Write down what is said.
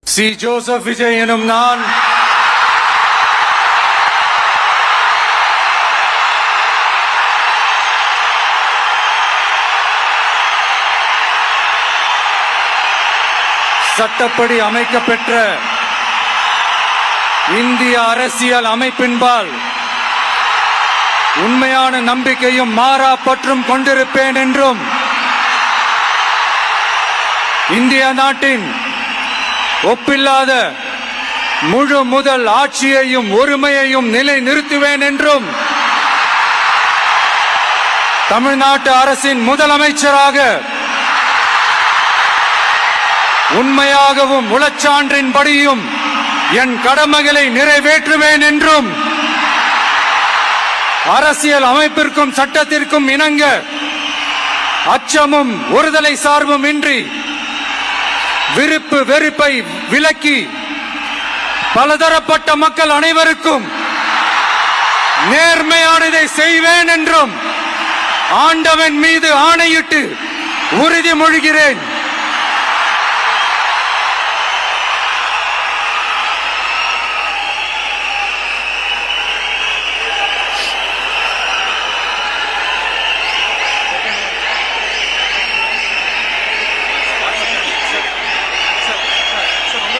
C. Joseph Vijay எனும் நான் சட்டப்படி அமைக்கப்பெற்ற இந்திய அரசியல் அமைப்பின்பால் உண்மையான நம்பிக்கையும் மாறா பற்றும் கொண்டிருப்பேன் என்றும் இந்திய நாட்டின் ஒப்பில்லாத முழு முதல் ஆட்சியையும் ஒருமையையும் நிலை நிறுத்துவேன் என்றும் தமிழ்நாட்டு அரசின் முதலமைச்சராக உண்மையாகவும் உளச்சான்றின்படியும் என் கடமைகளை நிறைவேற்றுவேன் என்றும் அரசியல் அமைப்பிற்கும் சட்டத்திற்கும் இணங்க அச்சமும் ஒருதலை சார்பும் இன்றி விருப்பு வெறுப்பை விலக்கி பலதரப்பட்ட மக்கள் அனைவருக்கும் நேர்மையானதை செய்வேன் என்றும் ஆண்டவன் மீது ஆணையிட்டு உறுதிமொழிகிறேன்.